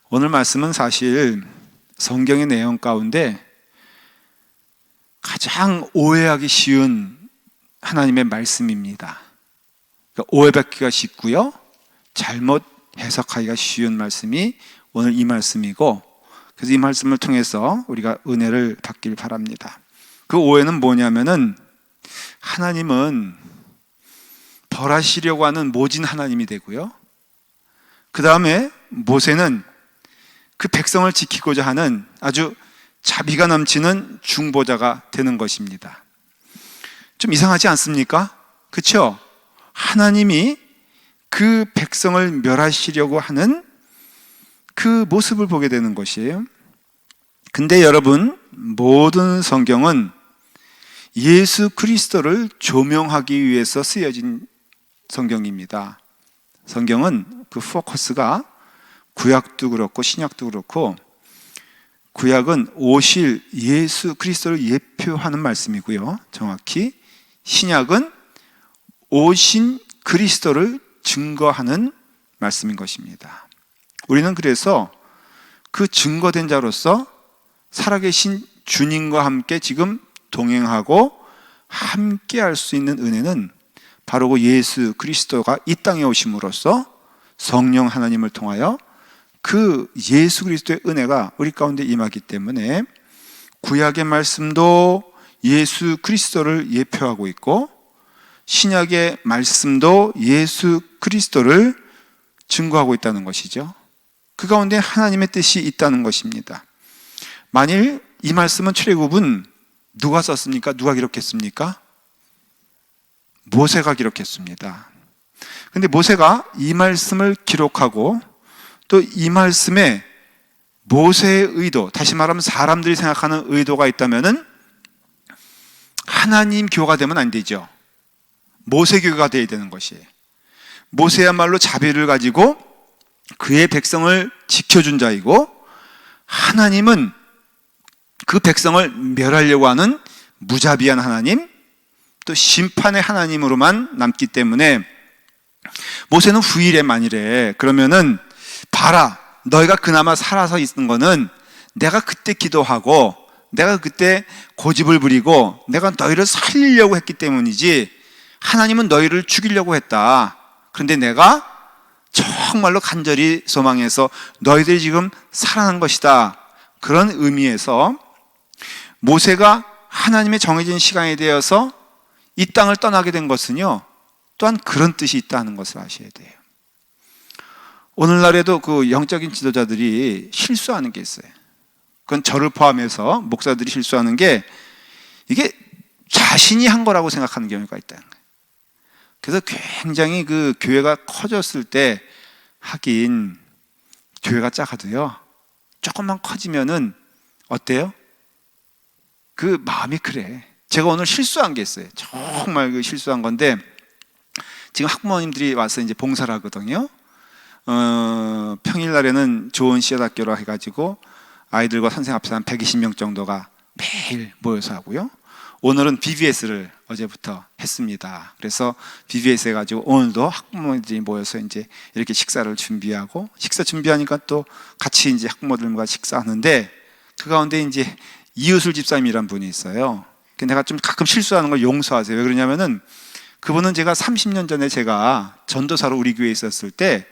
오늘 말씀은 사실 성경의 내용 가운데 가장 오해하기 쉬운 하나님의 말씀입니다. 그러니까 오해받기가 쉽고요, 잘못 해석하기가 쉬운 말씀이 오늘 이 말씀이고, 그래서 이 말씀을 통해서 우리가 은혜를 받길 바랍니다. 그 오해는 뭐냐면은 하나님은 벌하시려고 하는 모진 하나님이 되고요, 그 다음에 모세는 그 백성을 지키고자 하는 아주 자비가 넘치는 중보자가 되는 것입니다. 좀 이상하지 않습니까? 그렇죠? 하나님이 그 백성을 멸하시려고 하는 그 모습을 보게 되는 것이에요. 근데 여러분, 모든 성경은 예수 그리스도를 조명하기 위해서 쓰여진 성경입니다. 성경은 그 포커스가 구약도 그렇고 신약도 그렇고, 구약은 오실 예수 그리스도를 예표하는 말씀이고요, 정확히 신약은 오신 그리스도를 증거하는 말씀인 것입니다. 우리는 그래서 그 증거된 자로서 살아계신 주님과 함께 지금 동행하고 함께 할 수 있는 은혜는 바로 그 예수 그리스도가 이 땅에 오심으로써 성령 하나님을 통하여 그 예수 그리스도의 은혜가 우리 가운데 임하기 때문에 구약의 말씀도 예수 그리스도를 예표하고 있고, 신약의 말씀도 예수 그리스도를 증거하고 있다는 것이죠. 그 가운데 하나님의 뜻이 있다는 것입니다. 만일 이 말씀은 출애굽은 누가 썼습니까? 누가 기록했습니까? 모세가 기록했습니다. 그런데 모세가 이 말씀을 기록하고 또 이 말씀에 모세의 의도, 다시 말하면 사람들이 생각하는 의도가 있다면은 하나님 교가 되면 안 되죠. 모세 교가 되어야 되는 것이에요. 모세야말로 자비를 가지고 그의 백성을 지켜준 자이고, 하나님은 그 백성을 멸하려고 하는 무자비한 하나님, 또 심판의 하나님으로만 남기 때문에 모세는 후일에 만일에 그러면은 봐라, 너희가 그나마 살아서 있는 거는 내가 그때 기도하고 내가 그때 고집을 부리고 내가 너희를 살리려고 했기 때문이지, 하나님은 너희를 죽이려고 했다. 그런데 내가 정말로 간절히 소망해서 너희들이 지금 살아난 것이다. 그런 의미에서 모세가 하나님의 정해진 시간에 대해서 이 땅을 떠나게 된 것은요, 또한 그런 뜻이 있다는 것을 아셔야 돼요. 오늘날에도 그 영적인 지도자들이 실수하는 게 있어요. 그건 저를 포함해서 목사들이 실수하는 게, 이게 자신이 한 거라고 생각하는 경우가 있다는 거예요. 그래서 굉장히 그 교회가 커졌을 때, 하긴 교회가 작아도요, 조금만 커지면은 어때요? 그 마음이 그래. 제가 오늘 실수한 게 있어요. 정말 그 실수한 건데, 지금 학부모님들이 와서 이제 봉사를 하거든요. 평일날에는 좋은 씨앗학교로 해가지고 아이들과 선생님 앞에서 한 120명 정도가 매일 모여서 하고요. 오늘은 BBS를 어제부터 했습니다. 그래서 BBS 해가지고 오늘도 학부모들이 모여서 이제 이렇게 식사를 준비하고, 식사 준비하니까 또 같이 이제 학부모들과 식사하는데, 그 가운데 이제 이유술 집사님이란 분이 있어요. 내가 좀 가끔 실수하는 걸 용서하세요. 왜 그러냐면은 그분은 제가 30년 전에 제가 전도사로 우리 교회에 있었을 때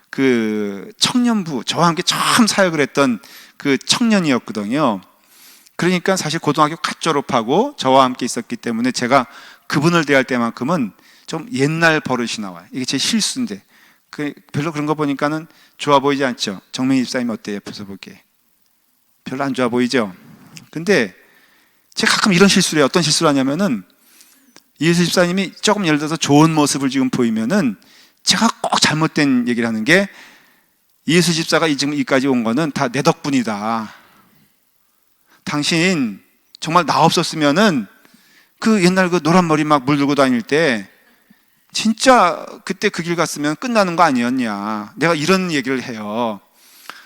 그 청년부, 저와 함께 처음 사역을 했던 그 청년이었거든요. 그러니까 사실 고등학교 갓 졸업하고 저와 함께 있었기 때문에 제가 그분을 대할 때만큼은 좀 옛날 버릇이 나와요. 이게 제 실수인데, 별로 그런 거 보니까는 좋아 보이지 않죠? 정명희 집사님 어때요? 옆에서 보기에 별로 안 좋아 보이죠? 근데 제가 가끔 이런 실수를 해요. 어떤 실수를 하냐면은, 이예수 집사님이 조금 예를 들어서 좋은 모습을 지금 보이면은 제가 꼭 잘못된 얘기를 하는 게, 이예수 집사가 지금 여기까지 온 거는 다 내 덕분이다. 당신 정말 나 없었으면은 그 옛날 그 노란 머리 막 물들고 다닐 때 진짜 그때 그 길 갔으면 끝나는 거 아니었냐. 내가 이런 얘기를 해요.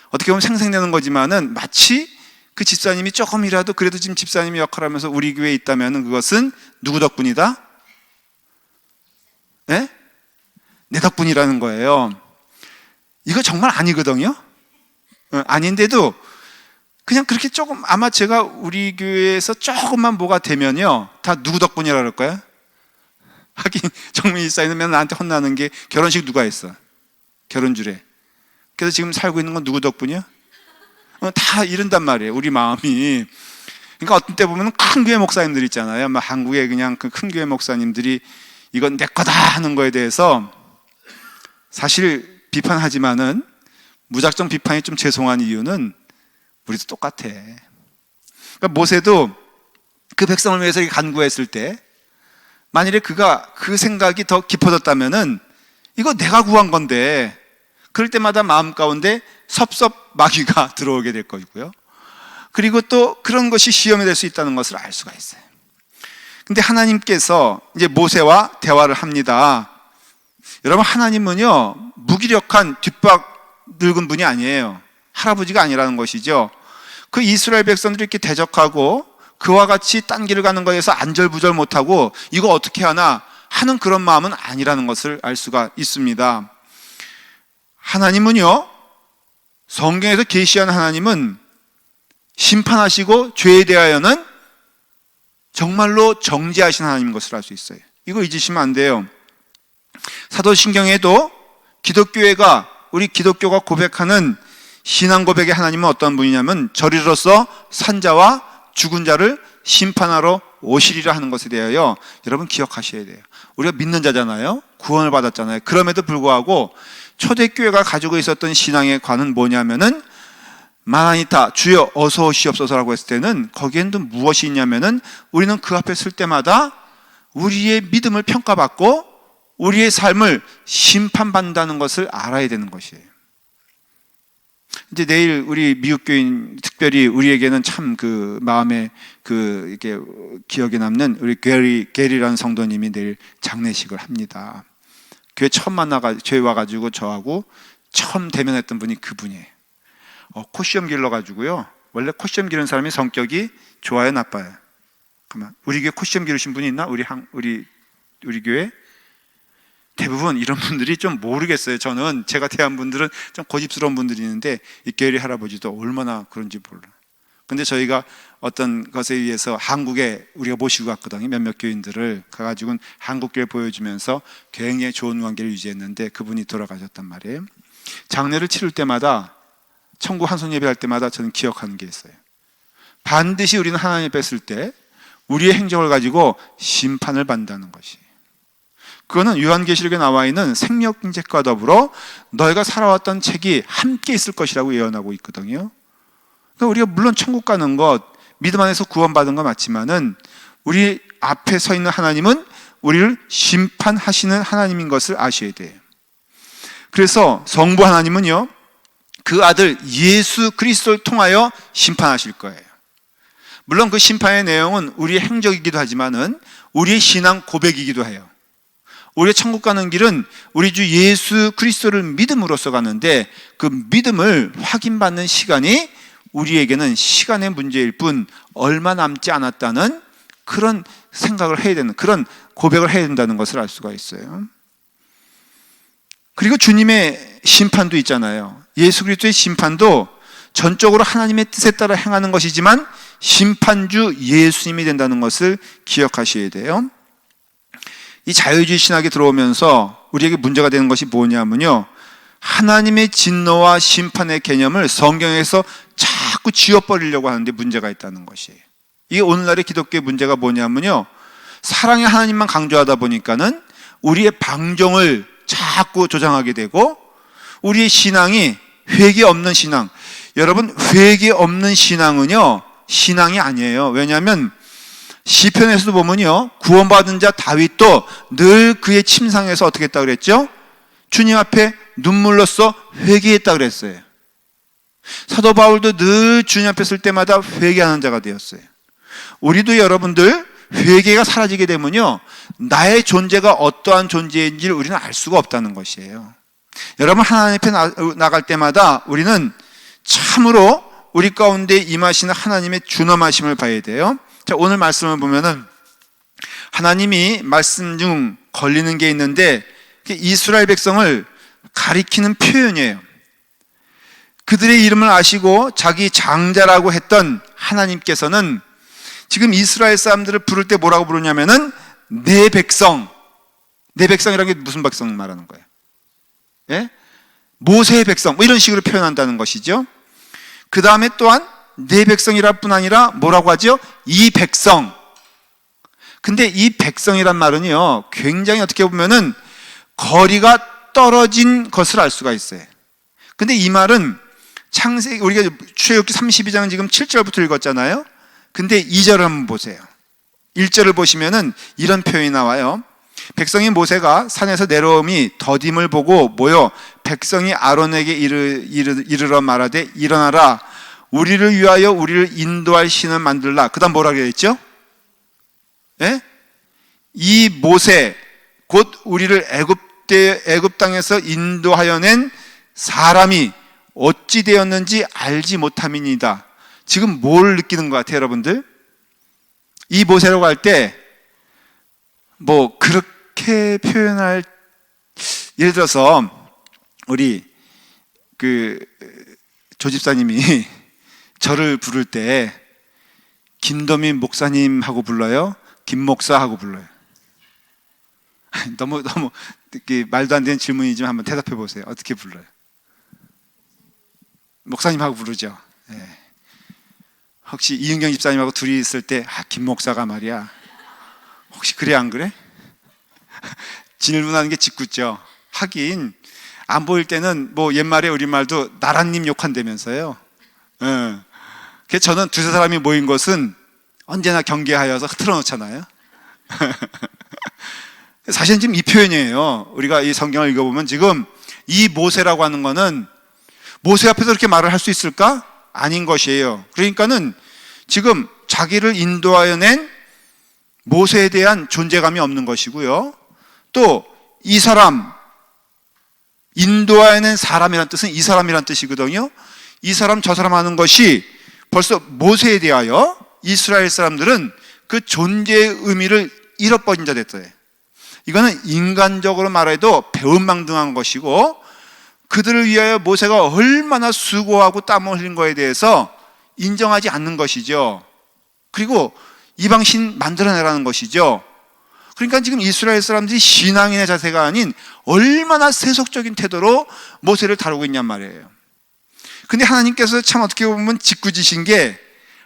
어떻게 보면 생생내는 거지만은 마치 그 집사님이 조금이라도 그래도 지금 집사님이 역할을 하면서 우리 교회에 있다면 그것은 누구 덕분이다? 네? 내 덕분이라는 거예요. 이거 정말 아니거든요. 아닌데도 그냥 그렇게 조금, 아마 제가 우리 교회에서 조금만 뭐가 되면요, 다 누구 덕분이라 그럴 거야? 하긴 정민이 사이는 맨날 나한테 혼나는 게 결혼식 누가 했어? 결혼주례. 그래서 지금 살고 있는 건 누구 덕분이야? 다 이런단 말이에요, 우리 마음이. 그러니까 어떤 때 보면 큰 교회 목사님들 있잖아요. 한국에 그냥 그 큰 교회 목사님들이 이건 내 거다 하는 거에 대해서 사실 비판하지만은, 무작정 비판이 좀 죄송한 이유는 우리도 똑같아. 그러니까 모세도 그 백성을 위해서 간구했을 때 만일에 그가 그 생각이 더 깊어졌다면은 이거 내가 구한 건데, 그럴 때마다 마음 가운데 섭섭마귀가 들어오게 될 거고요. 그리고 또 그런 것이 시험이 될 수 있다는 것을 알 수가 있어요. 근데 하나님께서 이제 모세와 대화를 합니다. 여러분, 하나님은요, 무기력한 뒷박 늙은 분이 아니에요. 할아버지가 아니라는 것이죠. 그 이스라엘 백성들이 이렇게 대적하고 그와 같이 딴 길을 가는 거에서 안절부절 못하고 이거 어떻게 하나 하는 그런 마음은 아니라는 것을 알 수가 있습니다. 하나님은요, 성경에서 계시하는 하나님은 심판하시고 죄에 대하여는 정말로 정죄하신 하나님인 것을 알 수 있어요. 이거 잊으시면 안 돼요. 사도신경에도 기독교회가, 우리 기독교가 고백하는 신앙 고백의 하나님은 어떤 분이냐면 저리로서 산자와 죽은 자를 심판하러 오시리라 하는 것에 대하여 여러분 기억하셔야 돼요. 우리가 믿는 자잖아요. 구원을 받았잖아요. 그럼에도 불구하고 초대교회가 가지고 있었던 신앙의 관은 뭐냐면은, 마라니타, 주여 어서 오시옵소서라고 했을 때는 거기엔 또 무엇이 있냐면은, 우리는 그 앞에 설 때마다 우리의 믿음을 평가받고 우리의 삶을 심판받는다는 것을 알아야 되는 것이에요. 이제 내일 우리 미국 교인, 특별히 우리에게는 참 그 마음에 이게 기억에 남는 우리 게리라는 성도님이 내일 장례식을 합니다. 교회 처음 교회 와가지고 저하고 처음 대면했던 분이 그분이에요. 코시험 길러가지고요. 원래 코시험 기른 사람이 성격이 좋아요, 나빠요? 그러면 우리 교회 코시험 기르신 분이 있나? 우리 교회? 대부분 이런 분들이 좀 모르겠어요. 저는 제가 대한 분들은 좀 고집스러운 분들이 있는데 이 게리 할아버지도 얼마나 그런지 몰라. 근데 저희가 어떤 것에 의해서 한국에 우리가 모시고 갔거든요. 몇몇 교인들을 가가지고는 한국교회 보여주면서 굉장히 좋은 관계를 유지했는데 그분이 돌아가셨단 말이에요. 장례를 치를 때마다, 천국 한손 예배할 때마다 저는 기억하는 게 있어요. 반드시 우리는 하나님 앞에 설 때 우리의 행적을 가지고 심판을 받는다는 것이. 그거는 요한계시록에 나와 있는 생명책과 더불어 너희가 살아왔던 책이 함께 있을 것이라고 예언하고 있거든요. 그러니까 우리가 물론 천국 가는 것, 믿음 안에서 구원받은 건 맞지만은 우리 앞에 서 있는 하나님은 우리를 심판하시는 하나님인 것을 아셔야 돼요. 그래서 성부 하나님은요, 그 아들 예수 그리스도를 통하여 심판하실 거예요. 물론 그 심판의 내용은 우리의 행적이기도 하지만은 우리의 신앙 고백이기도 해요. 우리의 천국 가는 길은 우리 주 예수 그리스도를 믿음으로써 가는데, 그 믿음을 확인받는 시간이 우리에게는 시간의 문제일 뿐 얼마 남지 않았다는 그런 생각을 해야 되는, 그런 고백을 해야 된다는 것을 알 수가 있어요. 그리고 주님의 심판도 있잖아요. 예수 그리스도의 심판도 전적으로 하나님의 뜻에 따라 행하는 것이지만 심판주 예수님이 된다는 것을 기억하셔야 돼요. 이 자유주의 신학에 들어오면서 우리에게 문제가 되는 것이 뭐냐면요, 하나님의 진노와 심판의 개념을 성경에서 자꾸 지워버리려고 하는데 문제가 있다는 것이에요. 이게 오늘날의 기독교의 문제가 뭐냐면요, 사랑의 하나님만 강조하다 보니까는 우리의 방종을 자꾸 조장하게 되고, 우리의 신앙이 회개 없는 신앙. 여러분, 회개 없는 신앙은요, 신앙이 아니에요. 왜냐하면 시편에서도 보면요, 구원받은 자 다윗도 늘 그의 침상에서 어떻게 했다고 그랬죠? 주님 앞에 눈물로써 회개했다고 그랬어요. 사도 바울도 늘 주님 앞에 설 때마다 회개하는 자가 되었어요. 우리도 여러분들 회개가 사라지게 되면요, 나의 존재가 어떠한 존재인지를 우리는 알 수가 없다는 것이에요. 여러분, 하나님 앞에 나갈 때마다 우리는 참으로 우리 가운데 임하시는 하나님의 준엄하심을 봐야 돼요. 자, 오늘 말씀을 보면은 하나님이 말씀 중 걸리는 게 있는데, 이스라엘 백성을 가리키는 표현이에요. 그들의 이름을 아시고 자기 장자라고 했던 하나님께서는 지금 이스라엘 사람들을 부를 때 뭐라고 부르냐면은 내 백성. 내 백성이라는 게 무슨 백성 말하는 거예요? 예? 모세의 백성, 뭐 이런 식으로 표현한다는 것이죠. 그 다음에 또한 내 백성이라 뿐 아니라 뭐라고 하죠? 이 백성. 근데 이 백성이란 말은요, 굉장히 어떻게 보면은 거리가 떨어진 것을 알 수가 있어요. 근데 이 말은 창세기, 우리가 출애굽기 32장은 지금 7절부터 읽었잖아요. 근데 2절을 한번 보세요. 1절을 보시면은 이런 표현이 나와요. 백성인 모세가 산에서 내려옴이 더딤을 보고 모여 백성이 아론에게 이르러 말하되 일어나라, 우리를 위하여 우리를 인도할 신을 만들라. 그 다음 뭐라 그랬죠? 예? 이 모세 곧 우리를 애굽 땅에서 인도하여 낸 사람이 어찌 되었는지 알지 못함이니이다. 지금 뭘 느끼는 것 같아요, 여러분들? 이 모세라고 할 때 뭐 그렇게 표현할, 예를 들어서 우리 조 집사님이 저를 부를 때 김도민 목사님 하고 불러요? 김 목사 하고 불러요? 너무 말도 안 되는 질문이지만 한번 대답해 보세요. 어떻게 불러요? 목사님 하고 부르죠. 네. 혹시 이은경 집사님하고 둘이 있을 때 김 목사가 말이야, 혹시 그래 안 그래? 질문하는 게 짓궂죠. 하긴 안 보일 때는 뭐 옛말에 우리말도 나라님 욕한다면서요. 그래서 저는 두세 사람이 모인 것은 언제나 경계하여서 틀어놓잖아요. 사실은 지금 이 표현이에요. 우리가 이 성경을 읽어보면 지금 이 모세라고 하는 거는 모세 앞에서 그렇게 말을 할 수 있을까? 아닌 것이에요. 그러니까는 지금 자기를 인도하여 낸 모세에 대한 존재감이 없는 것이고요. 또 이 사람, 인도하여 낸 사람이라는 뜻은 이 사람이라는 뜻이거든요. 이 사람 저 사람 하는 것이 벌써 모세에 대하여 이스라엘 사람들은 그 존재의 의미를 잃어버린 자 됐어요. 이거는 인간적으로 말해도 배은망등한 것이고, 그들을 위하여 모세가 얼마나 수고하고 땀을 흘린 거에 대해서 인정하지 않는 것이죠. 그리고 이방신 만들어내라는 것이죠. 그러니까 지금 이스라엘 사람들이 신앙인의 자세가 아닌 얼마나 세속적인 태도로 모세를 다루고 있냔 말이에요. 근데 하나님께서 참 어떻게 보면 짓궂으신 게,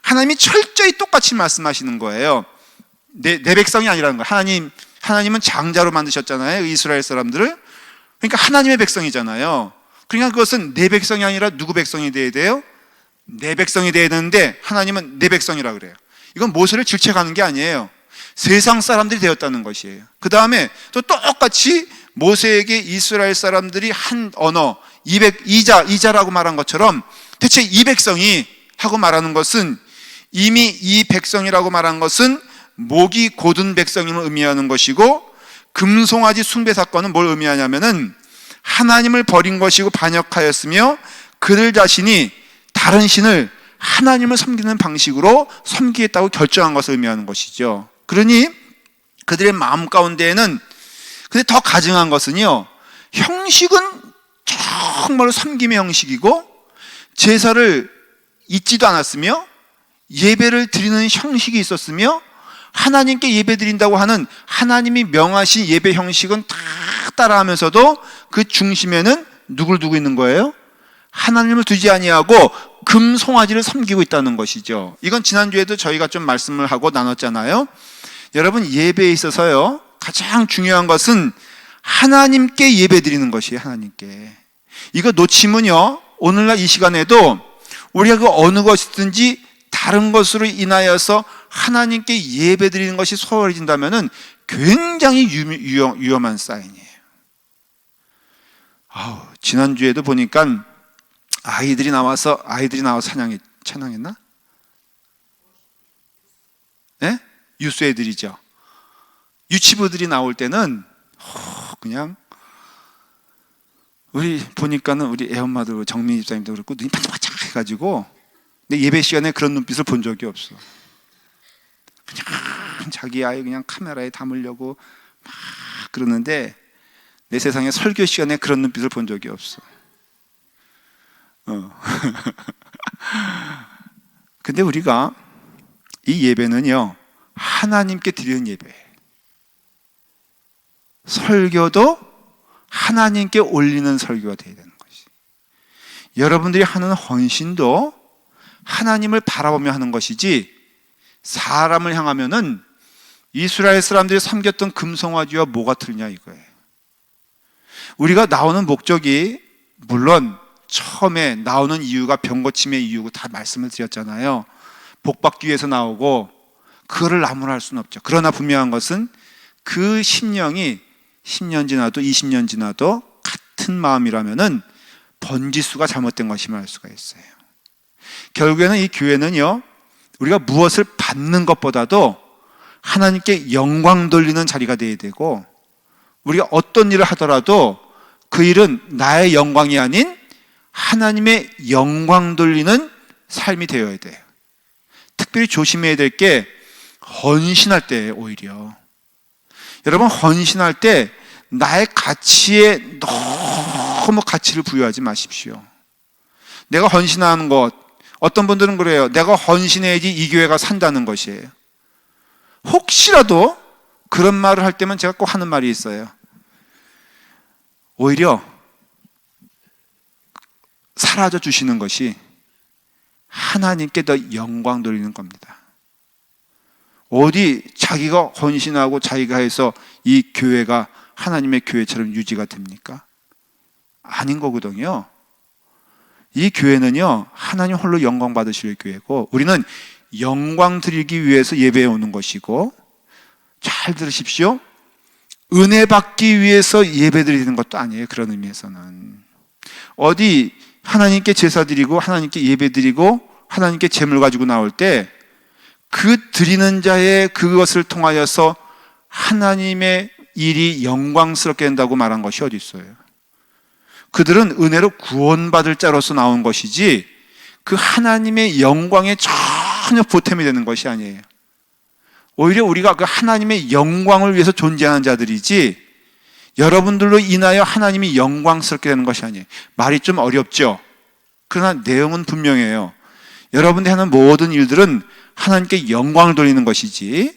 하나님이 철저히 똑같이 말씀하시는 거예요. 내 백성이 아니라는 거예요. 하나님은 장자로 만드셨잖아요, 이스라엘 사람들을. 그러니까 하나님의 백성이잖아요. 그러니까 그것은 내 백성이 아니라 누구 백성이 돼야 돼요? 내 백성이 돼야 되는데 하나님은 내 백성이라 그래요. 이건 모세를 질책하는 게 아니에요. 세상 사람들이 되었다는 것이에요. 그 다음에 또 똑같이 모세에게 이스라엘 사람들이 한 언어, 이자라고 말한 것처럼, 대체 이 백성이 하고 말하는 것은, 이미 이 백성이라고 말한 것은 목이 곧은 백성임을 의미하는 것이고, 금송아지 숭배 사건은 뭘 의미하냐면은 하나님을 버린 것이고 반역하였으며 그들 자신이 다른 신을 하나님을 섬기는 방식으로 섬기겠다고 결정한 것을 의미하는 것이죠. 그러니 그들의 마음 가운데에는, 근데 더 가증한 것은요, 형식은 정말로 섬김의 형식이고 제사를 잊지도 않았으며 예배를 드리는 형식이 있었으며 하나님께 예배 드린다고 하는 하나님이 명하신 예배 형식은 다 따라하면서도 그 중심에는 누굴 두고 있는 거예요? 하나님을 두지 아니하고 금송아지를 섬기고 있다는 것이죠. 이건 지난주에도 저희가 좀 말씀을 하고 나눴잖아요. 여러분, 예배에 있어서요, 가장 중요한 것은 하나님께 예배 드리는 것이에요. 하나님께. 이거 놓치면요, 오늘날 이 시간에도 우리가 그 어느 것이든지 다른 것으로 인하여서 하나님께 예배 드리는 것이 소홀해진다면 굉장히 위험한 사인이에요. 지난주에도 보니까 아이들이 나와서 찬양했나? 네? 유스 애들이죠. 유치부들이 나올 때는 그냥, 우리 보니까는 우리 애엄마도 정민 집사님도 그렇고 눈이 반짝반짝 해가지고, 근데 예배 시간에 그런 눈빛을 본 적이 없어. 그냥 자기 아이 그냥 카메라에 담으려고 막 그러는데, 내 세상에 설교 시간에 그런 눈빛을 본 적이 없어. 근데 우리가 이 예배는요, 하나님께 드리는 예배예요. 설교도 하나님께 올리는 설교가 되어야 되는 것이. 여러분들이 하는 헌신도 하나님을 바라보며 하는 것이지, 사람을 향하면은 이스라엘 사람들이 섬겼던 금송아지와 뭐가 틀리냐 이거예요. 우리가 나오는 목적이, 물론 처음에 나오는 이유가 병고침의 이유고 다 말씀을 드렸잖아요. 복받기 위해서 나오고, 그거를 나무랄 수는 없죠. 그러나 분명한 것은 그 심령이 10년 지나도 20년 지나도 같은 마음이라면은 번지수가 잘못된 것임을 알 수가 있어요. 결국에는 이 교회는요, 우리가 무엇을 받는 것보다도 하나님께 영광 돌리는 자리가 되어야 되고, 우리가 어떤 일을 하더라도 그 일은 나의 영광이 아닌 하나님의 영광 돌리는 삶이 되어야 돼요. 특별히 조심해야 될 게 헌신할 때, 오히려 여러분, 헌신할 때 나의 가치에 너무 가치를 부여하지 마십시오. 내가 헌신하는 것, 어떤 분들은 그래요. 내가 헌신해야지 이 교회가 산다는 것이에요. 혹시라도 그런 말을 할 때면 제가 꼭 하는 말이 있어요. 오히려 사라져 주시는 것이 하나님께 더 영광 돌리는 겁니다. 어디 자기가 헌신하고 자기가 해서 이 교회가 하나님의 교회처럼 유지가 됩니까? 아닌 거거든요. 이 교회는요, 하나님 홀로 영광 받으실 교회고, 우리는 영광 드리기 위해서 예배에 오는 것이고, 잘 들으십시오. 은혜 받기 위해서 예배 드리는 것도 아니에요. 그런 의미에서는 어디 하나님께 제사 드리고 하나님께 예배 드리고 하나님께 제물 가지고 나올 때 그 드리는 자의 그것을 통하여서 하나님의 일이 영광스럽게 된다고 말한 것이 어디 있어요? 그들은 은혜로 구원받을 자로서 나온 것이지 그 하나님의 영광에 전혀 보탬이 되는 것이 아니에요. 오히려 우리가 그 하나님의 영광을 위해서 존재하는 자들이지, 여러분들로 인하여 하나님이 영광스럽게 되는 것이 아니에요. 말이 좀 어렵죠? 그러나 내용은 분명해요. 여러분들이 하는 모든 일들은 하나님께 영광을 돌리는 것이지,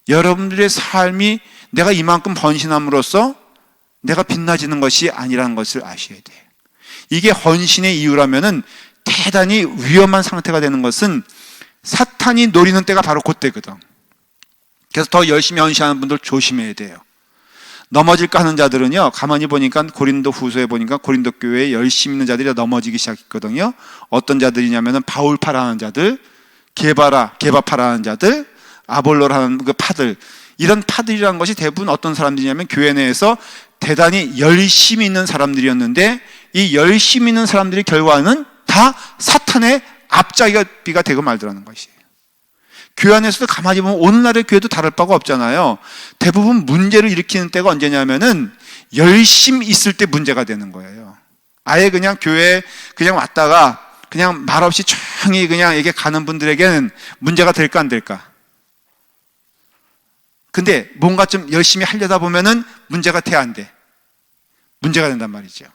여러분들의 삶이 내가 이만큼 헌신함으로써 내가 빛나지는 것이 아니라는 것을 아셔야 돼요. 이게 헌신의 이유라면은 대단히 위험한 상태가 되는 것은 사탄이 노리는 때가 바로 그때거든. 그래서 더 열심히 헌신하는 분들 조심해야 돼요. 넘어질까 하는 자들은요, 가만히 보니까 고린도 후서에 보니까 고린도 교회에 열심히 있는 자들이 넘어지기 시작했거든요. 어떤 자들이냐면은 바울파라는 자들, 게바파라는 자들, 아볼로라는 그 파들, 이런 파들이라는 것이 대부분 어떤 사람들이냐면 교회 내에서 대단히 열심히 있는 사람들이었는데, 이 열심히 있는 사람들이 결과는 다 사탄의 앞잡이가 되고 말더라는 것이에요. 교회 안에서도 가만히 보면 오늘날의 교회도 다를 바가 없잖아요. 대부분 문제를 일으키는 때가 언제냐면은 열심히 있을 때 문제가 되는 거예요. 아예 그냥 교회에 그냥 왔다가 그냥 말없이 조용히 그냥 이게 가는 분들에게는 문제가 될까 안 될까? 근데 뭔가 좀 열심히 하려다 보면은 문제가 돼 안 돼? 문제가 된단 말이죠.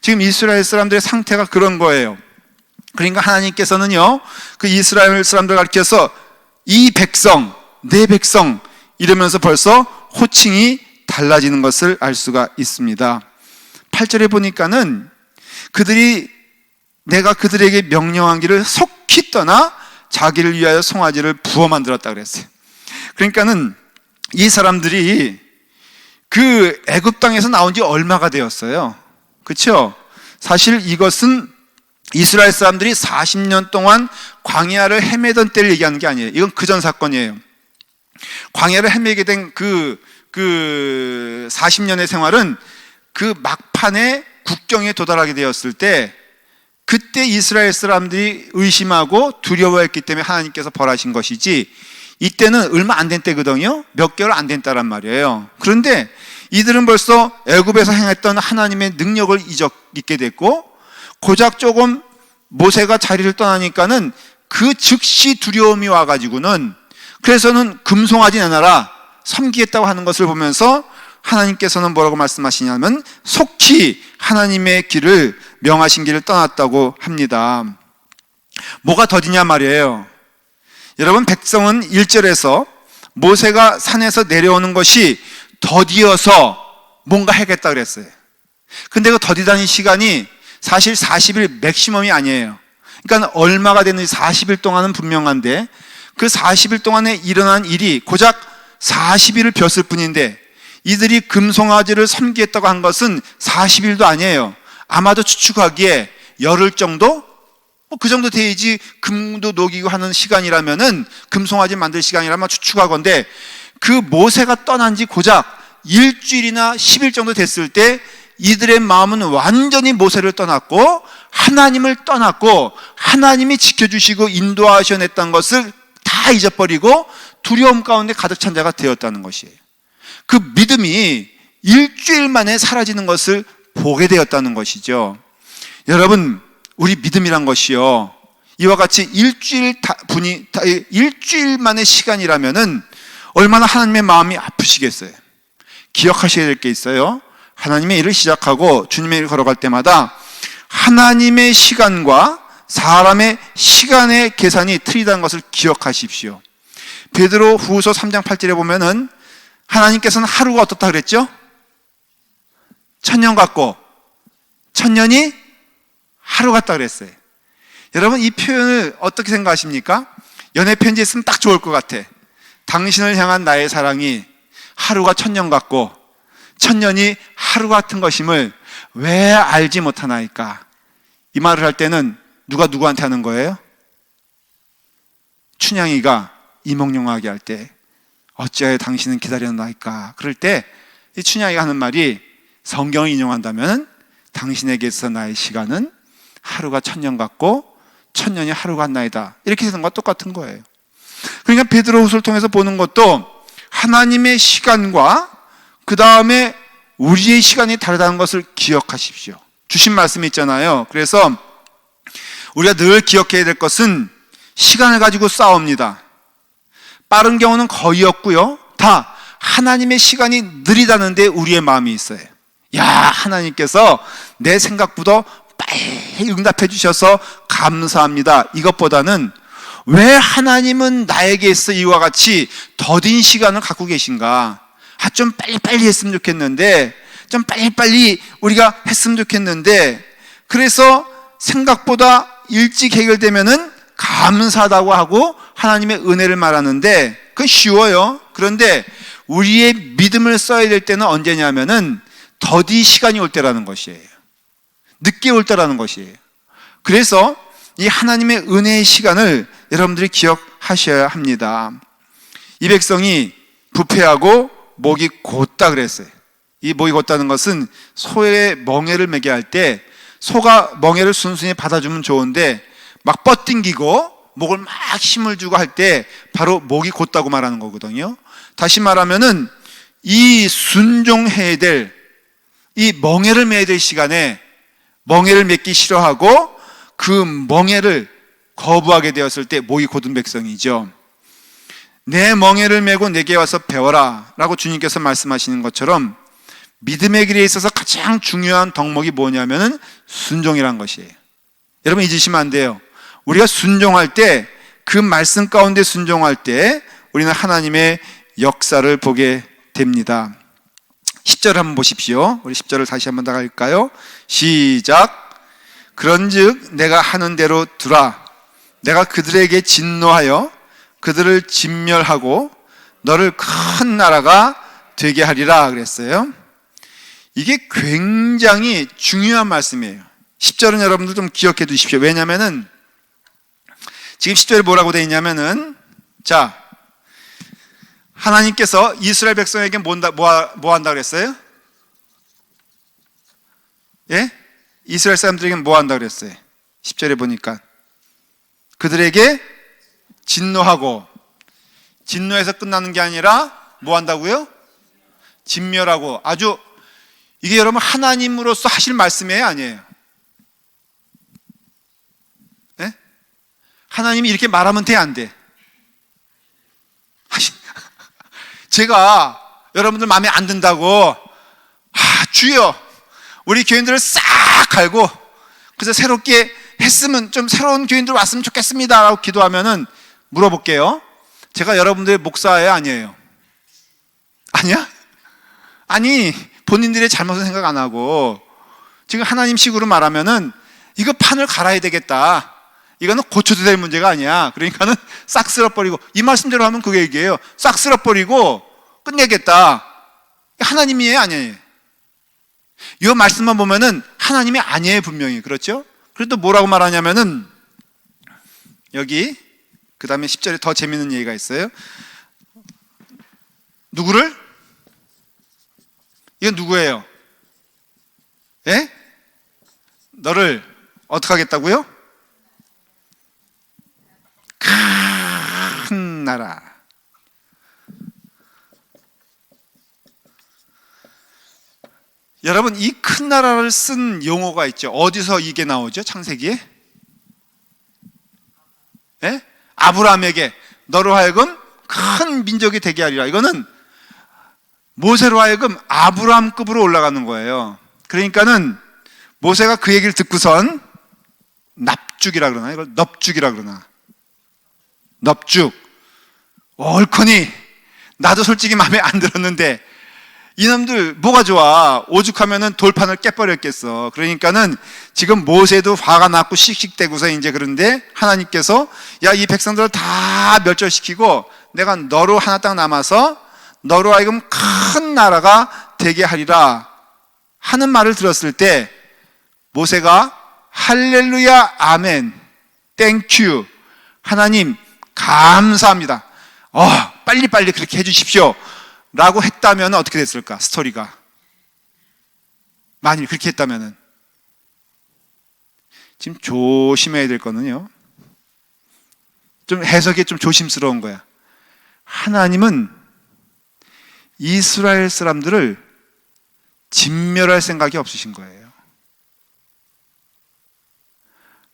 지금 이스라엘 사람들의 상태가 그런 거예요. 그러니까 하나님께서는요, 그 이스라엘 사람들을 가리켜서 이 백성, 내 백성 이러면서 벌써 호칭이 달라지는 것을 알 수가 있습니다. 8절에 보니까는 그들이 내가 그들에게 명령한 길을 속히 떠나 자기를 위하여 송아지를 부어 만들었다 그랬어요. 그러니까는 이 사람들이 그 애굽 땅에서 나온 지 얼마가 되었어요? 그렇죠? 사실 이것은 이스라엘 사람들이 40년 동안 광야를 헤매던 때를 얘기하는 게 아니에요. 이건 그전 사건이에요. 광야를 헤매게 된 그 40년의 생활은 그 막판에 국경에 도달하게 되었을 때, 그때 이스라엘 사람들이 의심하고 두려워했기 때문에 하나님께서 벌하신 것이지, 이때는 얼마 안 된 때거든요. 몇 개월 안 된 때란 말이에요. 그런데 이들은 벌써 애굽에서 행했던 하나님의 능력을 잊게 됐고, 고작 조금 모세가 자리를 떠나니까는 그 즉시 두려움이 와가지고는, 그래서는 금송아지 내놔라 섬기겠다고 하는 것을 보면서 하나님께서는 뭐라고 말씀하시냐면 속히 하나님의 길을 명하신 길을 떠났다고 합니다. 뭐가 더디냐 말이에요. 여러분, 백성은 1절에서 모세가 산에서 내려오는 것이 더디어서 뭔가 하겠다 그랬어요. 근데 그 더디다는 시간이 사실 40일 맥시멈이 아니에요. 그러니까 얼마가 됐는지 40일 동안은 분명한데 그 40일 동안에 일어난 일이 고작 40일을 벼슬 뿐인데 이들이 금송아지를 섬기겠다고 한 것은 40일도 아니에요. 아마도 추측하기에 열흘 정도? 그 정도 돼야지 금도 녹이고 하는 시간이라면은 금송아지 만들 시간이라면 추측하건데 그 모세가 떠난 지 고작 일주일이나 10일 정도 됐을 때 이들의 마음은 완전히 모세를 떠났고 하나님을 떠났고 하나님이 지켜주시고 인도하셔냈다는 것을 다 잊어버리고 두려움 가운데 가득 찬 자가 되었다는 것이에요. 그 믿음이 일주일 만에 사라지는 것을 보게 되었다는 것이죠. 여러분, 우리 믿음이란 것이요, 이와 같이 일주일 만의 시간이라면은 얼마나 하나님의 마음이 아프시겠어요. 기억하셔야 될 게 있어요. 하나님의 일을 시작하고 주님의 일을 걸어갈 때마다 하나님의 시간과 사람의 시간의 계산이 틀리다는 것을 기억하십시오. 베드로 후서 3장 8절에 보면은 하나님께서는 하루가 어떻다 그랬죠? 1000년 같고 1000년이 하루 같다 그랬어요. 여러분, 이 표현을 어떻게 생각하십니까? 연애 편지에 쓰면 딱 좋을 것 같아. 당신을 향한 나의 사랑이 하루가 1000년 같고 1000년이 하루 같은 것임을 왜 알지 못하나이까? 이 말을 할 때는 누가 누구한테 하는 거예요? 춘향이가 이몽룡하게 할 때 어찌하여 당신은 기다렸나이까? 그럴 때 이 춘향이가 하는 말이 성경을 인용한다면 당신에게 있어 나의 시간은 하루가 1000년 같고 1000년이 하루 같나이다. 이렇게 되는 것과 똑같은 거예요. 그러니까 베드로후서를 통해서 보는 것도 하나님의 시간과 그 다음에 우리의 시간이 다르다는 것을 기억하십시오. 주신 말씀이 있잖아요. 그래서 우리가 늘 기억해야 될 것은 시간을 가지고 싸웁니다. 빠른 경우는 거의 없고요. 다 하나님의 시간이 느리다는데 우리의 마음이 있어요. 야, 하나님께서 내 생각보다 빨리 응답해 주셔서 감사합니다. 이것보다는 왜 하나님은 나에게 있어 이와 같이 더딘 시간을 갖고 계신가? 좀 빨리빨리 했으면 좋겠는데, 좀 빨리빨리 우리가 했으면 좋겠는데, 그래서 생각보다 일찍 해결되면은 감사하다고 하고 하나님의 은혜를 말하는데 그건 쉬워요. 그런데 우리의 믿음을 써야 될 때는 언제냐면은 더디 시간이 올 때라는 것이에요. 늦게 올 때라는 것이에요. 그래서 이 하나님의 은혜의 시간을 여러분들이 기억하셔야 합니다. 이 백성이 부패하고 목이 곧다 그랬어요. 이 목이 곧다는 것은 소의 멍에를 매게 할 때 소가 멍에를 순순히 받아주면 좋은데 막 뻗팅기고 목을 막 힘을 주고 할 때 바로 목이 곧다고 말하는 거거든요. 다시 말하면은 이 순종해야 될, 이 멍에를 매야 될 시간에 멍에를 맺기 싫어하고 그 멍에를 거부하게 되었을 때 목이 곧은 백성이죠. 내 멍에를 메고 내게 와서 배워라 라고 주님께서 말씀하시는 것처럼 믿음의 길에 있어서 가장 중요한 덕목이 뭐냐면은 순종이란 것이에요. 여러분, 잊으시면 안 돼요. 우리가 순종할 때, 그 말씀 가운데 순종할 때 우리는 하나님의 역사를 보게 됩니다. 10절 한번 보십시오. 우리 10절을 다시 한번 더 갈까요? 시작. 그런즉 내가 하는 대로 두라. 내가 그들에게 진노하여 그들을 진멸하고 너를 큰 나라가 되게 하리라 그랬어요. 이게 굉장히 중요한 말씀이에요. 10절은 여러분들 좀 기억해 두십시오. 왜냐면은 지금 10절에 뭐라고 되어 있냐면은, 자, 하나님께서 이스라엘 백성에게 뭐 한다 그랬어요? 예? 이스라엘 사람들에게 뭐 한다 그랬어요? 10절에 보니까 그들에게 진노하고, 진노해서 끝나는 게 아니라 뭐 한다고요? 진멸하고. 아주 이게 여러분 하나님으로서 하실 말씀이에요, 아니에요? 예? 하나님이 이렇게 말하면 돼, 안 돼? 제가 여러분들 마음에 안 든다고 주여 우리 교인들을 싹 갈고 그래서 새롭게 했으면, 좀 새로운 교인들 왔으면 좋겠습니다 라고 기도하면은 물어볼게요. 제가 여러분들의 목사예요, 아니에요? 아니야? 아니, 본인들의 잘못은 생각 안 하고 지금 하나님식으로 말하면은 이거 판을 갈아야 되겠다, 이거는 고쳐도 될 문제가 아니야, 그러니까는 싹 쓸어버리고, 이 말씀대로 하면 그게 얘기예요. 싹 쓸어버리고 끝내겠다. 하나님이에요, 아니에요? 이 말씀만 보면은 하나님이 아니에요, 분명히. 그렇죠? 그래도 뭐라고 말하냐면은 여기 그 다음에 10절에 더 재밌는 얘기가 있어요. 누구를? 이건 누구예요? 예? 너를 어떻게 하겠다고요? 큰 나라. 여러분, 이 큰 나라를 쓴 용어가 있죠. 어디서 이게 나오죠? 창세기에? 예? 아브라함에게 너로 하여금 큰 민족이 되게 하리라. 이거는 모세로 하여금 아브라함급으로 올라가는 거예요. 그러니까는 모세가 그 얘기를 듣고선 납죽이라 그러나, 이걸 넙죽이라 그러나, 넙죽. 옳거니 나도 솔직히 마음에 안 들었는데 이놈들 뭐가 좋아, 오죽하면은 돌판을 깨버렸겠어. 그러니까는 지금 모세도 화가 났고 씩씩대고서 이제, 그런데 하나님께서 야, 이 백성들을 다 멸절시키고 내가 너로 하나 딱 남아서 너로 하여금 큰 나라가 되게 하리라 하는 말을 들었을 때 모세가 할렐루야, 아멘, 땡큐, 하나님 감사합니다, 빨리빨리 그렇게 해주십시오 라고 했다면 어떻게 됐을까? 스토리가 만일 그렇게 했다면 지금 조심해야 될 거는요, 좀 해석이 좀 조심스러운 거야. 하나님은 이스라엘 사람들을 진멸할 생각이 없으신 거예요.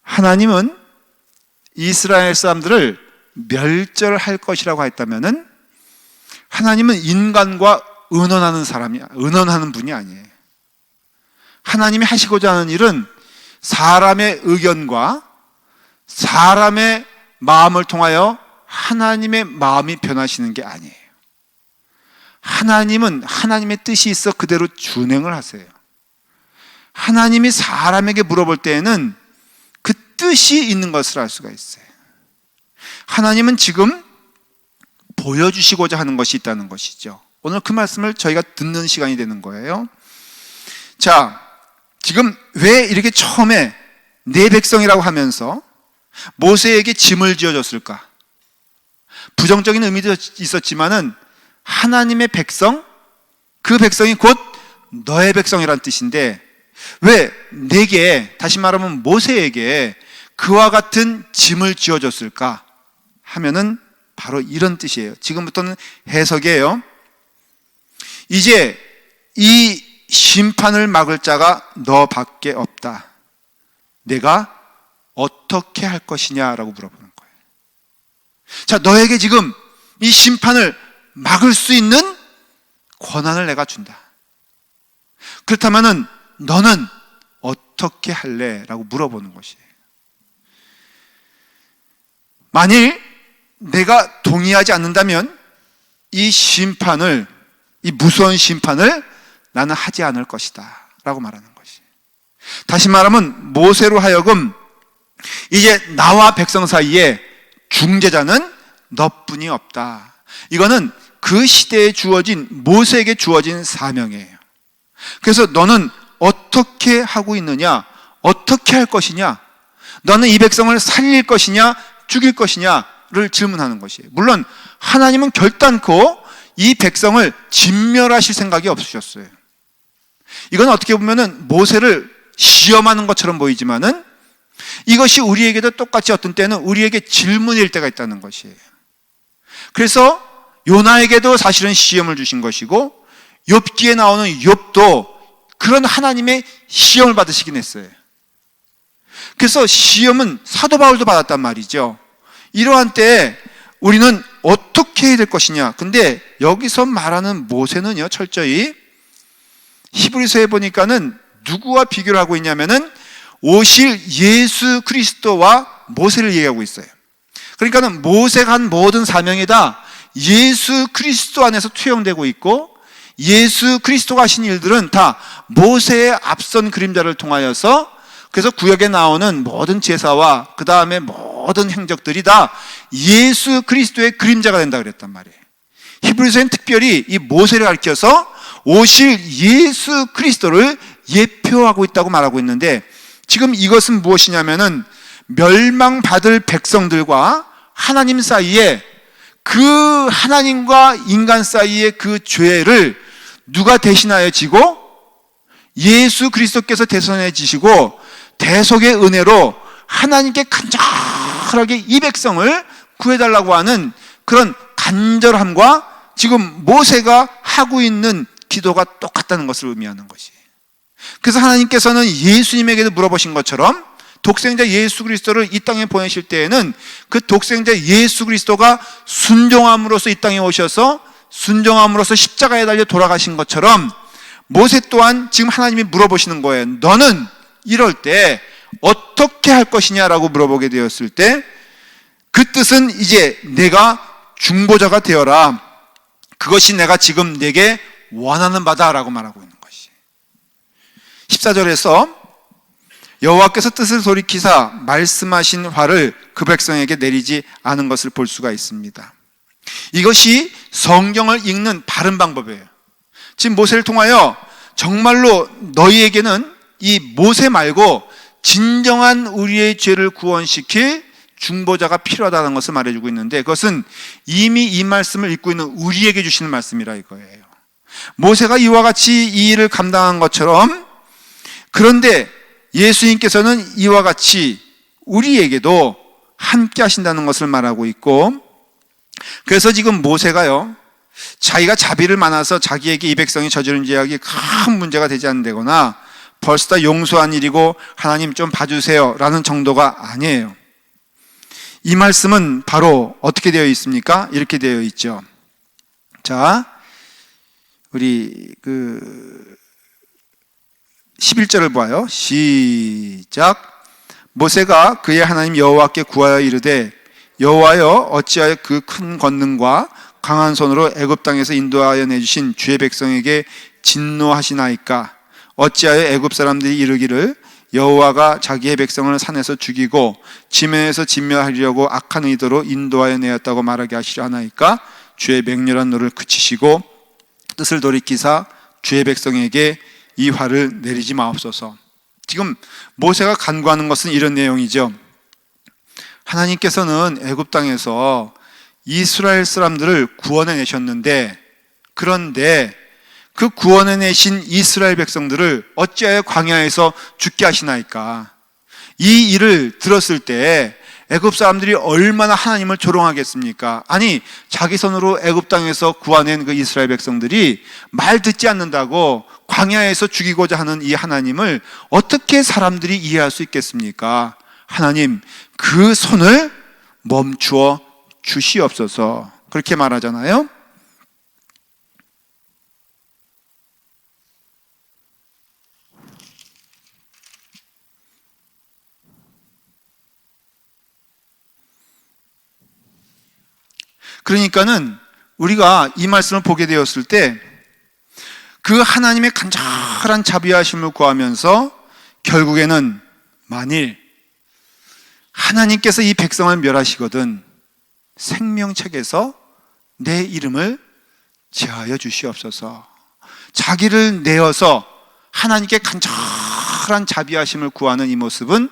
하나님은 이스라엘 사람들을 멸절할 것이라고 했다면은 하나님은 인간과 의논하는 분이 아니에요. 하나님이 하시고자 하는 일은 사람의 의견과 사람의 마음을 통하여 하나님의 마음이 변하시는 게 아니에요. 하나님은 하나님의 뜻이 있어 그대로 준행을 하세요. 하나님이 사람에게 물어볼 때에는 그 뜻이 있는 것을 알 수가 있어요. 하나님은 지금 보여주시고자 하는 것이 있다는 것이죠. 오늘 그 말씀을 저희가 듣는 시간이 되는 거예요. 자, 지금 왜 이렇게 처음에 내 백성이라고 하면서 모세에게 짐을 지어줬을까? 부정적인 의미도 있었지만은 하나님의 백성, 그 백성이 곧 너의 백성이란 뜻인데 왜 내게, 다시 말하면 모세에게 그와 같은 짐을 지어줬을까 하면은 바로 이런 뜻이에요. 지금부터는 해석이에요. 이제 이 심판을 막을 자가 너밖에 없다. 내가 어떻게 할 것이냐라고 물어보는 거예요. 자, 너에게 지금 이 심판을 막을 수 있는 권한을 내가 준다. 그렇다면은 너는 어떻게 할래? 라고 물어보는 것이에요. 만일 내가 동의하지 않는다면 이 심판을, 이 무서운 심판을 나는 하지 않을 것이다 라고 말하는 것이. 다시 말하면 모세로 하여금 이제 나와 백성 사이에 중재자는 너뿐이 없다. 이거는 그 시대에 주어진, 모세에게 주어진 사명이에요. 그래서 너는 어떻게 하고 있느냐, 어떻게 할 것이냐, 너는 이 백성을 살릴 것이냐 죽일 것이냐를 질문하는 것이에요. 물론 하나님은 결단코 이 백성을 진멸하실 생각이 없으셨어요. 이건 어떻게 보면은 모세를 시험하는 것처럼 보이지만은 이것이 우리에게도 똑같이 어떤 때는 우리에게 질문일 때가 있다는 것이에요. 그래서 요나에게도 사실은 시험을 주신 것이고 욥기에 나오는 욥도 그런 하나님의 시험을 받으시긴 했어요. 그래서 시험은 사도 바울도 받았단 말이죠. 이러한 때에 우리는 어떻게 해야 될 것이냐. 근데 여기서 말하는 모세는요, 철저히 히브리서에 보니까는 누구와 비교를 하고 있냐면은 오실 예수 그리스도와 모세를 얘기하고 있어요. 그러니까는 모세가 한 모든 사명이 다 예수 그리스도 안에서 투영되고 있고, 예수 그리스도가 하신 일들은 다 모세의 앞선 그림자를 통하여서, 그래서 구약에 나오는 모든 제사와 그 다음에 모든 행적들이 다 예수 그리스도의 그림자가 된다 그랬단 말이에요. 히브리서엔 특별히 이 모세를 가리켜서 오실 예수 그리스도를 예표하고 있다고 말하고 있는데, 지금 이것은 무엇이냐면은 멸망받을 백성들과 하나님 사이에, 그 하나님과 인간 사이의 그 죄를 누가 대신하여 지고, 예수 그리스도께서 대신하여 지시고 대속의 은혜로 하나님께 간절하게 이 백성을 구해달라고 하는 그런 간절함과 지금 모세가 하고 있는 기도가 똑같다는 것을 의미하는 것이에요. 그래서 하나님께서는 예수님에게도 물어보신 것처럼 독생자 예수 그리스도를 이 땅에 보내실 때에는 그 독생자 예수 그리스도가 순종함으로써 이 땅에 오셔서 순종함으로써 십자가에 달려 돌아가신 것처럼, 모세 또한 지금 하나님이 물어보시는 거예요. 너는 이럴 때 어떻게 할 것이냐라고 물어보게 되었을 때, 그 뜻은 이제 내가 중보자가 되어라, 그것이 내가 지금 내게 원하는 바다라고 말하고 있는 것이. 14절에서 여호와께서 뜻을 돌이키사 말씀하신 화를 그 백성에게 내리지 않은 것을 볼 수가 있습니다. 이것이 성경을 읽는 바른 방법이에요. 지금 모세를 통하여 정말로 너희에게는 이 모세 말고 진정한 우리의 죄를 구원시킬 중보자가 필요하다는 것을 말해주고 있는데, 그것은 이미 이 말씀을 읽고 있는 우리에게 주시는 말씀이라 이거예요. 모세가 이와 같이 이 일을 감당한 것처럼, 그런데 예수님께서는 이와 같이 우리에게도 함께 하신다는 것을 말하고 있고, 그래서 지금 모세가요, 자기가 자비를 많아서 자기에게 이 백성이 저지른 죄악이 큰 문제가 되지 않는다거나 벌써 다 용서한 일이고 하나님 좀 봐주세요 라는 정도가 아니에요. 이 말씀은 바로 어떻게 되어 있습니까? 이렇게 되어 있죠. 자, 우리 11절을 봐요. 시작. 모세가 그의 하나님 여호와께 구하여 이르되, 여호와여 어찌하여 그 큰 권능과 강한 손으로 애굽 땅에서 인도하여 내주신 주의 백성에게 진노하시나이까? 어찌하여 애굽 사람들이 이르기를 여호와가 자기의 백성을 산에서 죽이고 지면에서 진멸하려고 악한 의도로 인도하여 내었다고 말하게 하시려 하나이까? 주의 맹렬한 노를 그치시고 뜻을 돌이키사 주의 백성에게 이 화를 내리지 마옵소서. 지금 모세가 간구하는 것은 이런 내용이죠. 하나님께서는 애굽 땅에서 이스라엘 사람들을 구원해 내셨는데, 그런데 그 구원해 내신 이스라엘 백성들을 어찌하여 광야에서 죽게 하시나이까? 이 일을 들었을 때 애굽 사람들이 얼마나 하나님을 조롱하겠습니까? 아니, 자기 손으로 애굽 땅에서 구원한 그 이스라엘 백성들이 말 듣지 않는다고 광야에서 죽이고자 하는 이 하나님을 어떻게 사람들이 이해할 수 있겠습니까? 하나님, 그 손을 멈추어 주시옵소서. 그렇게 말하잖아요. 그러니까는 우리가 이 말씀을 보게 되었을 때 그 하나님의 간절한 자비하심을 구하면서 결국에는 만일 하나님께서 이 백성을 멸하시거든 생명책에서 내 이름을 제하여 주시옵소서. 자기를 내어서 하나님께 간절한 자비하심을 구하는 이 모습은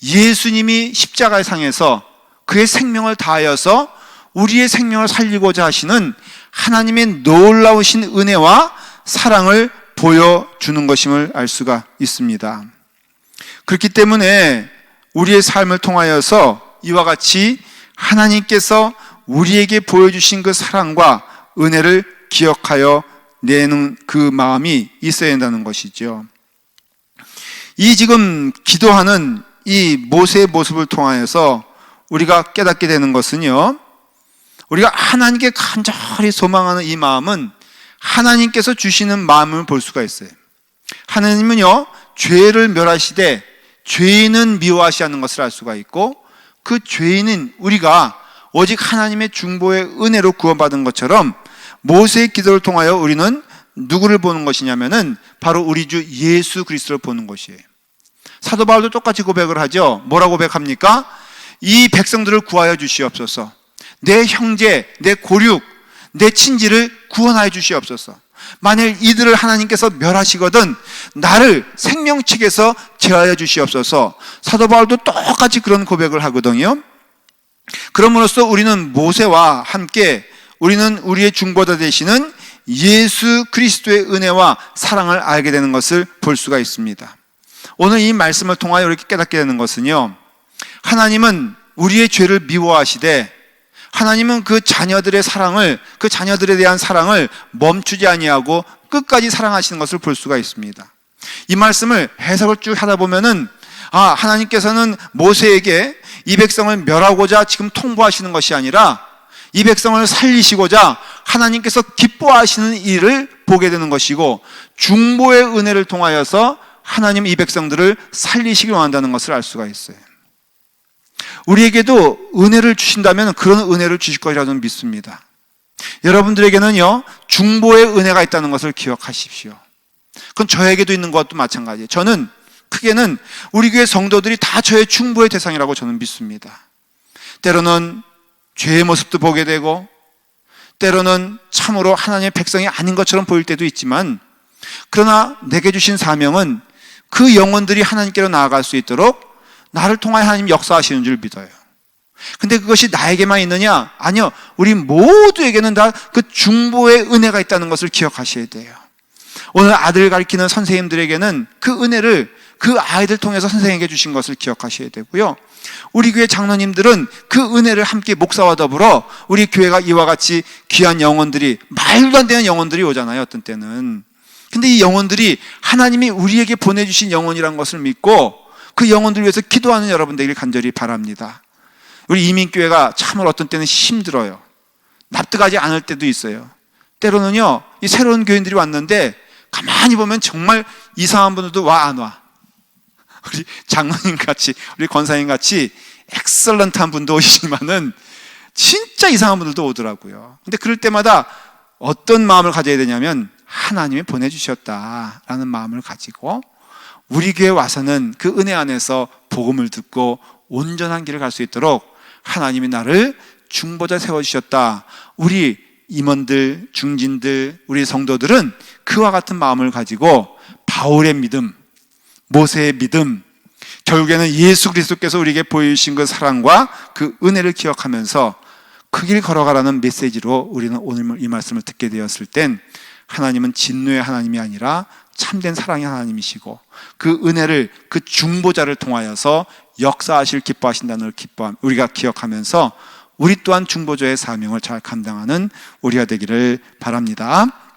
예수님이 십자가의 상에서 그의 생명을 다하여서 우리의 생명을 살리고자 하시는 하나님의 놀라우신 은혜와 사랑을 보여주는 것임을 알 수가 있습니다. 그렇기 때문에 우리의 삶을 통하여서 이와 같이 하나님께서 우리에게 보여주신 그 사랑과 은혜를 기억하여 내는 그 마음이 있어야 한다는 것이죠. 이 지금 기도하는 이 모세의 모습을 통하여서 우리가 깨닫게 되는 것은요, 우리가 하나님께 간절히 소망하는 이 마음은 하나님께서 주시는 마음을 볼 수가 있어요. 하나님은요, 죄를 멸하시되 죄인은 미워하시 않는 것을 알 수가 있고, 그 죄인은 우리가 오직 하나님의 중보의 은혜로 구원받은 것처럼 모세의 기도를 통하여 우리는 누구를 보는 것이냐면은 바로 우리 주 예수 그리스도를 보는 것이에요. 사도 바울도 똑같이 고백을 하죠. 뭐라고 고백합니까? 이 백성들을 구하여 주시옵소서. 내 형제, 내 고륙, 내 친지를 구원하여 주시옵소서. 만일 이들을 하나님께서 멸하시거든 나를 생명책에서 제하여 주시옵소서. 사도 바울도 똑같이 그런 고백을 하거든요. 그럼으로써 우리는 모세와 함께 우리는 우리의 중보자 되시는 예수 그리스도의 은혜와 사랑을 알게 되는 것을 볼 수가 있습니다. 오늘 이 말씀을 통하여 이렇게 깨닫게 되는 것은요, 하나님은 우리의 죄를 미워하시되 하나님은 그 자녀들의 사랑을, 그 자녀들에 대한 사랑을 멈추지 아니하고 끝까지 사랑하시는 것을 볼 수가 있습니다. 이 말씀을 해석을 쭉 하다 보면은 하나님께서는 모세에게 이 백성을 멸하고자 지금 통보하시는 것이 아니라 이 백성을 살리시고자 하나님께서 기뻐하시는 일을 보게 되는 것이고, 중보의 은혜를 통하여서 하나님 이 백성들을 살리시길 원한다는 것을 알 수가 있어요. 우리에게도 은혜를 주신다면 그런 은혜를 주실 것이라고 저는 믿습니다. 여러분들에게는요, 중보의 은혜가 있다는 것을 기억하십시오. 그건 저에게도 있는 것도 마찬가지예요. 저는 크게는 우리 교회 성도들이 다 저의 중보의 대상이라고 저는 믿습니다. 때로는 죄의 모습도 보게 되고, 때로는 참으로 하나님의 백성이 아닌 것처럼 보일 때도 있지만, 그러나 내게 주신 사명은 그 영혼들이 하나님께로 나아갈 수 있도록 나를 통하여 하나님 역사하시는 줄 믿어요. 근데 그것이 나에게만 있느냐? 아니요. 우리 모두에게는 다 그 중보의 은혜가 있다는 것을 기억하셔야 돼요. 오늘 아들 가르치는 선생님들에게는 그 은혜를 그 아이들 통해서 선생님에게 주신 것을 기억하셔야 되고요. 우리 교회 장로님들은 그 은혜를 함께 목사와 더불어 우리 교회가 이와 같이 귀한 영혼들이, 말도 안 되는 영혼들이 오잖아요, 어떤 때는. 근데 이 영혼들이 하나님이 우리에게 보내주신 영혼이라는 것을 믿고 그 영혼들을 위해서 기도하는 여러분 되길 간절히 바랍니다. 우리 이민교회가 참으로 어떤 때는 힘들어요. 납득하지 않을 때도 있어요. 때로는요, 이 새로운 교인들이 왔는데 가만히 보면 정말 이상한 분들도 와 안 와. 우리 장로님 같이, 우리 권사님 같이 엑설런트한 분도 오시지만은 진짜 이상한 분들도 오더라고요. 근데 그럴 때마다 어떤 마음을 가져야 되냐면, 하나님이 보내주셨다라는 마음을 가지고 우리 교회에 와서는 그 은혜 안에서 복음을 듣고 온전한 길을 갈 수 있도록 하나님이 나를 중보자 세워주셨다. 우리 임원들, 중진들, 우리 성도들은 그와 같은 마음을 가지고 바울의 믿음, 모세의 믿음, 결국에는 예수 그리스도께서 우리에게 보여주신 그 사랑과 그 은혜를 기억하면서 그 길 걸어가라는 메시지로 우리는 오늘 이 말씀을 듣게 되었을 땐, 하나님은 진노의 하나님이 아니라 참된 사랑의 하나님이시고 그 은혜를, 그 중보자를 통하여서 역사하실 기뻐하신다는 걸 우리가 기억하면서 우리 또한 중보자의 사명을 잘 감당하는 우리가 되기를 바랍니다.